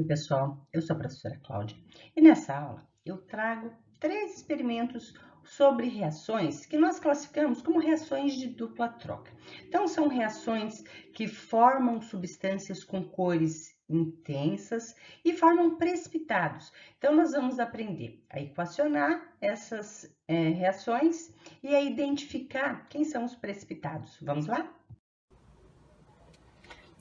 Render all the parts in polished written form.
Oi, pessoal, eu sou a professora Cláudia e nessa aula eu trago 3 experimentos sobre reações que nós classificamos como reações de dupla troca. Então, são reações que formam substâncias com cores intensas e formam precipitados. Então, nós vamos aprender a equacionar essas reações e a identificar quem são os precipitados. Vamos lá?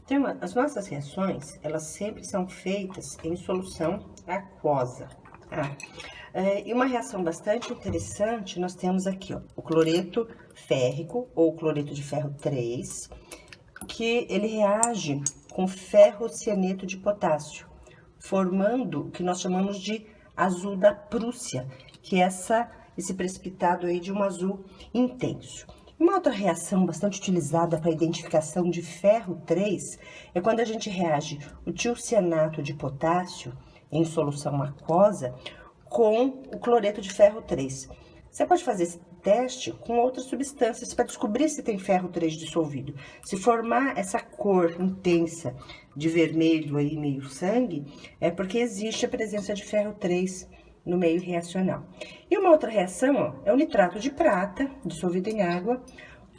Então, as nossas reações, elas sempre são feitas em solução aquosa. Tá? E uma reação bastante interessante, nós temos aqui, ó, o cloreto férrico, ou cloreto de ferro 3, que ele reage com ferrocianeto de potássio, formando o que nós chamamos de azul da Prússia, que é esse precipitado aí de um azul intenso. Uma outra reação bastante utilizada para a identificação de ferro 3 é quando a gente reage o tiocianato de potássio em solução aquosa com o cloreto de ferro 3. Você pode fazer esse teste com outras substâncias para descobrir se tem ferro 3 dissolvido. Se formar essa cor intensa de vermelho aí, meio sangue, é porque existe a presença de ferro 3 no meio reacional. E uma outra reação, ó, é o nitrato de prata, dissolvido em água,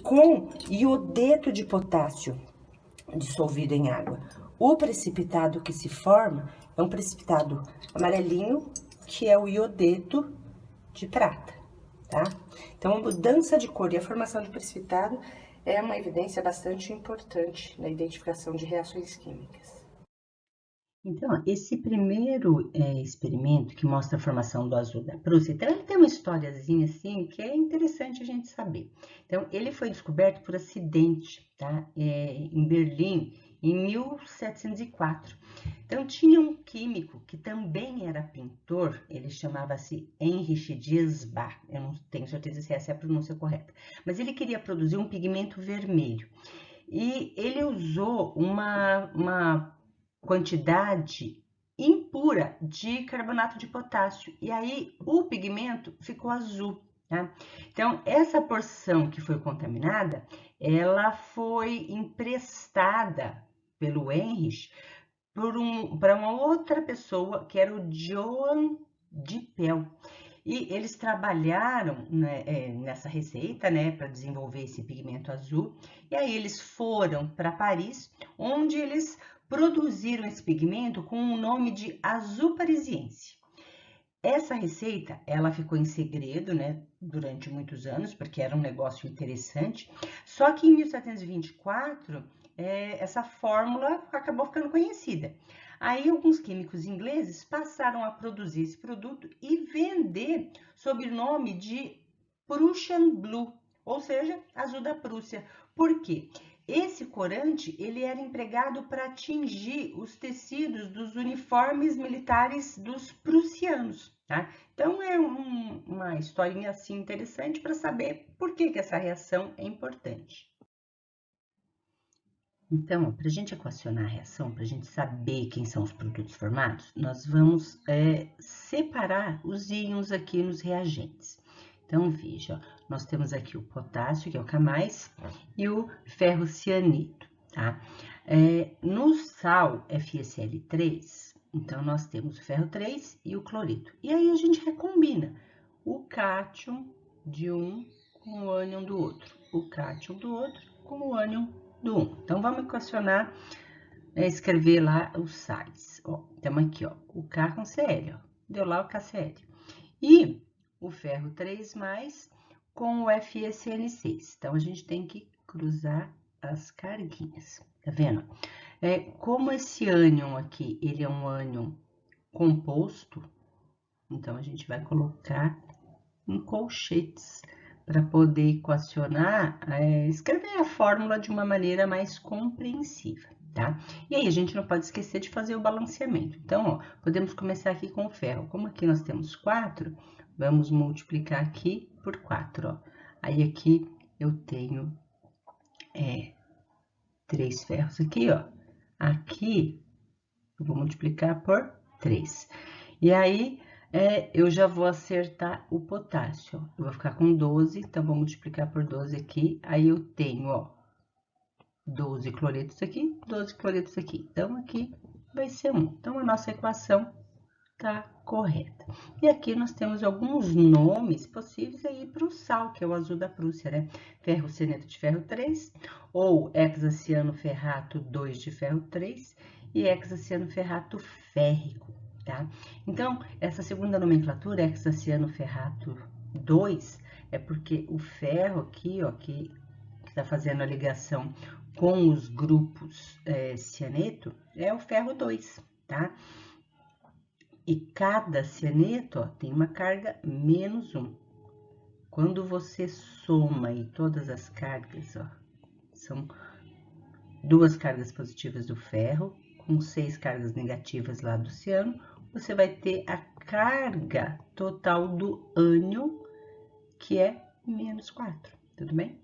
com iodeto de potássio, dissolvido em água. O precipitado que se forma é um precipitado amarelinho, que é o iodeto de prata, tá? Então, a mudança de cor e a formação de precipitado é uma evidência bastante importante na identificação de reações químicas. Então, esse primeiro experimento que mostra a formação do azul da Prússia, então ele tem uma historiazinha assim que é interessante a gente saber. Então, ele foi descoberto por acidente, tá? Em Berlim, em 1704. Então, tinha um químico que também era pintor, ele chamava-se Heinrich Diesbach, eu não tenho certeza se essa é a pronúncia correta, mas ele queria produzir um pigmento vermelho. E ele usou uma quantidade impura de carbonato de potássio. E aí o pigmento ficou azul. Tá? Então, essa porção que foi contaminada, ela foi emprestada pelo Heinrich para uma outra pessoa, que era o Johann Dippel. E eles trabalharam, né, nessa receita, né, para desenvolver esse pigmento azul. E aí eles foram para Paris, onde eles produziram esse pigmento com o nome de azul parisiense. Essa receita, ela ficou em segredo, né, durante muitos anos, porque era um negócio interessante. Só que em 1724, essa fórmula acabou ficando conhecida. Aí alguns químicos ingleses passaram a produzir esse produto e vender sob o nome de Prussian Blue, ou seja, azul da Prússia. Por quê? Esse corante ele era empregado para tingir os tecidos dos uniformes militares dos prussianos. Tá? Então, é uma historinha assim interessante para saber por que essa reação é importante. Então, para a gente equacionar a reação, para a gente saber quem são os produtos formados, nós vamos separar os íons aqui nos reagentes. Então, veja, ó, nós temos aqui o potássio, que é o K+, e o ferrocianeto, tá? No sal FeSL3, então, nós temos o ferro 3 e o cloreto. E aí, a gente recombina o cátion de um com o ânion do outro, o cátion do outro com o ânion do 1. Então, vamos equacionar, escrever lá os sais. Ó, temos aqui, ó, o K com Cl, ó, deu lá o KCl. E o ferro 3+, com o FeSN6. Então, a gente tem que cruzar as carguinhas, tá vendo? Como esse ânion aqui, ele é um ânion composto, então, a gente vai colocar em colchetes para poder equacionar, escrever a fórmula de uma maneira mais compreensível, tá? E aí, a gente não pode esquecer de fazer o balanceamento. Então, ó, podemos começar aqui com o ferro. Como aqui nós temos 4, vamos multiplicar aqui por 4, ó. Aí, aqui eu tenho 3 ferros aqui, ó. Aqui, eu vou multiplicar por 3. E aí, eu já vou acertar o potássio. Eu vou ficar com 12, então vou multiplicar por 12 aqui. Aí eu tenho, ó, 12 cloretos aqui, 12 cloretos aqui. Então, aqui vai ser 1. Então, a nossa equação está correta. E aqui nós temos alguns nomes possíveis aí para o sal, que é o azul da Prússia, né? Ferro cianeto de ferro 3, ou hexacianoferrato 2 de ferro 3 e hexacianoferrato férrico, tá? Então, essa segunda nomenclatura, hexacianoferrato 2, é porque o ferro aqui, ó, que está fazendo a ligação com os grupos cianeto, é o ferro 2, tá? E cada cianeto, ó, tem uma carga -1. Quando você soma aí todas as cargas, ó, são 2 cargas positivas do ferro, com 6 cargas negativas lá do ciano, você vai ter a carga total do ânion, que é -4, tudo bem?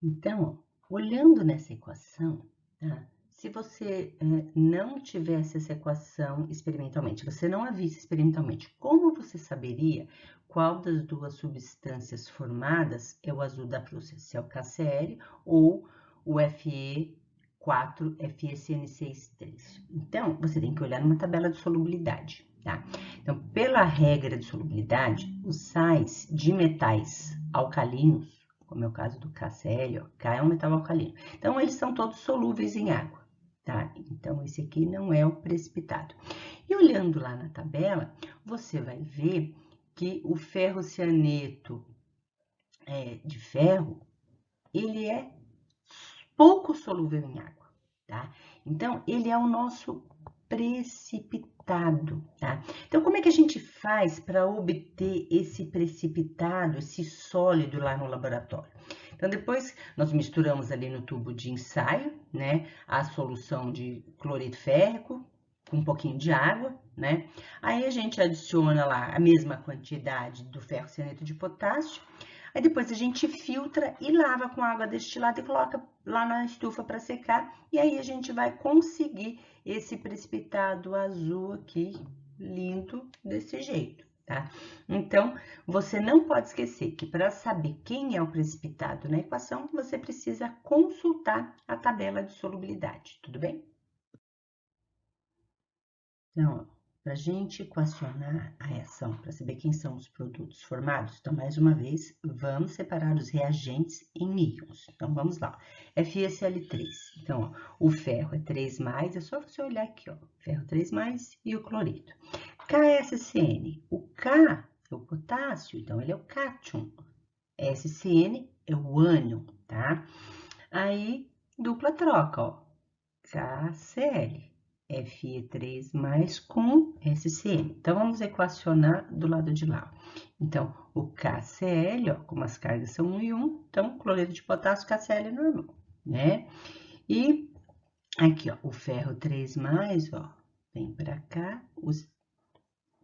Então, ó, olhando nessa equação, tá? Se você não tivesse essa equação experimentalmente, você não a visse experimentalmente, como você saberia qual das duas substâncias formadas é o azul da Prússia? Se é o KCl ou o Fe4 FeCN6-3. Então, você tem que olhar numa tabela de solubilidade, tá? Então, pela regra de solubilidade, os sais de metais alcalinos, como é o caso do KCl, ó, K é um metal alcalino. Então, eles são todos solúveis em água, tá? Então, esse aqui não é o precipitado. E olhando lá na tabela, você vai ver que o ferrocianeto de ferro, ele é pouco solúvel em água, tá? Então, ele é o nosso precipitado, tá? Então, como é que a gente faz para obter esse precipitado, esse sólido lá no laboratório? Então, depois nós misturamos ali no tubo de ensaio, né, a solução de cloreto férrico com um pouquinho de água, né? Aí a gente adiciona lá a mesma quantidade do ferrocianeto de potássio. Aí depois a gente filtra e lava com água destilada e coloca lá na estufa para secar. E aí a gente vai conseguir esse precipitado azul aqui, lindo, desse jeito, tá? Então, você não pode esquecer que para saber quem é o precipitado na equação, você precisa consultar a tabela de solubilidade, tudo bem? Então, para a gente equacionar a reação, para saber quem são os produtos formados, então, mais uma vez, vamos separar os reagentes em íons. Então, vamos lá. FeCl3. Então, ó, o ferro é 3+, é só você olhar aqui, ó, ferro 3+, e o cloreto. KSCN. O K é o potássio, então, ele é o cátion. SCN é o ânion, tá? Aí, dupla troca, ó, KCl. Fe3+ com SCN. Então, vamos equacionar do lado de lá. Então, o KCl, ó, como as cargas são 1 e 1, então, cloreto de potássio, KCl é normal, né? E aqui, ó, o ferro 3+, ó, vem para cá, o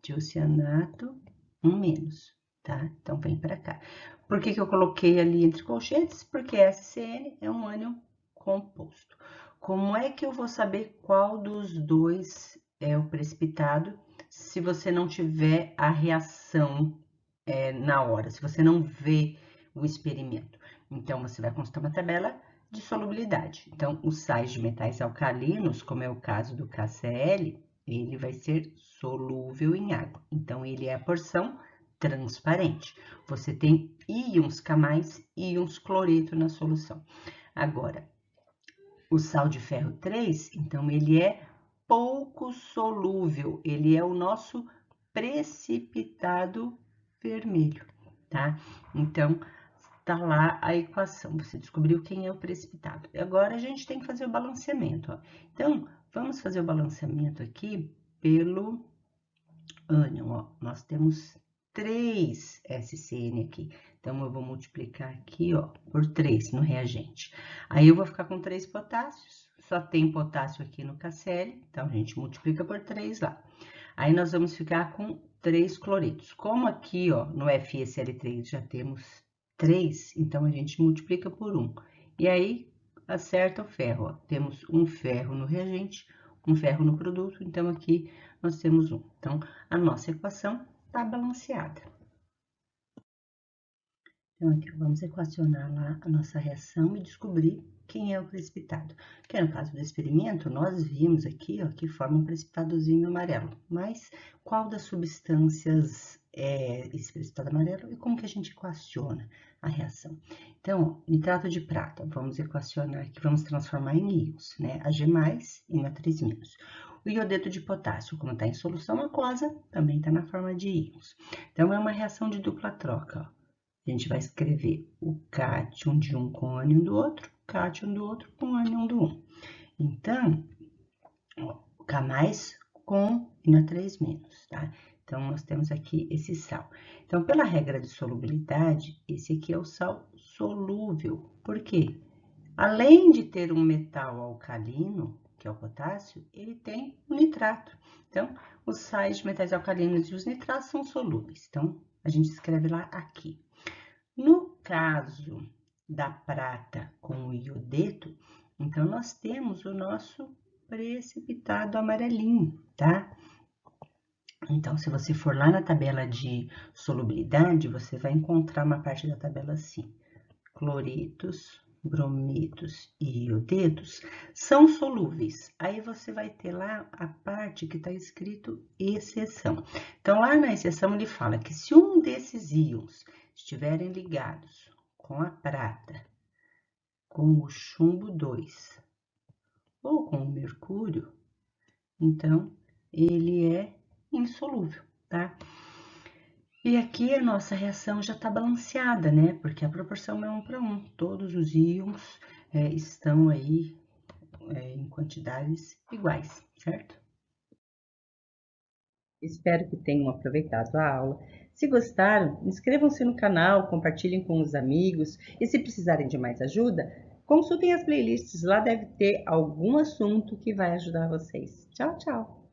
tiocianato 1-, tá? Então, vem para cá. Por que que eu coloquei ali entre colchetes? Porque SCN é um ânion composto. Como é que eu vou saber qual dos dois é o precipitado se você não tiver a reação na hora, se você não vê o experimento? Então, você vai consultar uma tabela de solubilidade. Então, os sais de metais alcalinos, como é o caso do KCl, ele vai ser solúvel em água. Então, ele é a porção transparente. Você tem íons K+, íons cloreto na solução. Agora, o sal de ferro 3, então, ele é pouco solúvel, ele é o nosso precipitado vermelho, tá? Então, tá lá a equação, você descobriu quem é o precipitado. Agora, a gente tem que fazer o balanceamento, ó. Então, vamos fazer o balanceamento aqui pelo ânion, ó. Nós temos 3 SCN aqui. Então, eu vou multiplicar aqui, ó, por 3 no reagente. Aí, eu vou ficar com 3 potássios. Só tem potássio aqui no KCl, então, a gente multiplica por 3 lá. Aí, nós vamos ficar com 3 cloretos. Como aqui, ó, no FeCl3 já temos 3, então, a gente multiplica por 1. E aí, acerta o ferro, ó. Temos um ferro no reagente, um ferro no produto, então, aqui nós temos 1. Então, a nossa equação está balanceada. Então, aqui, vamos equacionar lá a nossa reação e descobrir quem é o precipitado. Que no caso do experimento, nós vimos aqui, ó, que forma um precipitadozinho amarelo. Mas qual das substâncias é esse precipitado amarelo e como que a gente equaciona a reação? Então, ó, nitrato de prata, vamos equacionar aqui, vamos transformar em íons, né? Ag+, e Na3-. O iodeto de potássio, como está em solução aquosa, também está na forma de íons. Então, é uma reação de dupla troca, ó. A gente vai escrever o cátion de um com o ânion do outro, cátion do outro com o ânion do um. Então, ó, o K+ com Na3-, tá? Então, nós temos aqui esse sal. Então, pela regra de solubilidade, esse aqui é o sal solúvel. Por quê? Além de ter um metal alcalino, que é o potássio, ele tem o nitrato. Então, os sais de metais alcalinos e os nitratos são solúveis. Então, a gente escreve lá aqui. No caso da prata com o iodeto, então nós temos o nosso precipitado amarelinho, tá? Então, se você for lá na tabela de solubilidade, você vai encontrar uma parte da tabela assim: cloretos, brometos e iodetos são solúveis. Aí você vai ter lá a parte que está escrito exceção. Então, lá na exceção, ele fala que se um desses íons estiverem ligados com a prata, com o chumbo 2 ou com o mercúrio, então ele é insolúvel, tá? E aqui a nossa reação já está balanceada, né? Porque a proporção é 1 para 1. Todos os íons estão aí em quantidades iguais, certo? Espero que tenham aproveitado a aula. Se gostaram, inscrevam-se no canal, compartilhem com os amigos e se precisarem de mais ajuda, consultem as playlists, lá deve ter algum assunto que vai ajudar vocês. Tchau, tchau!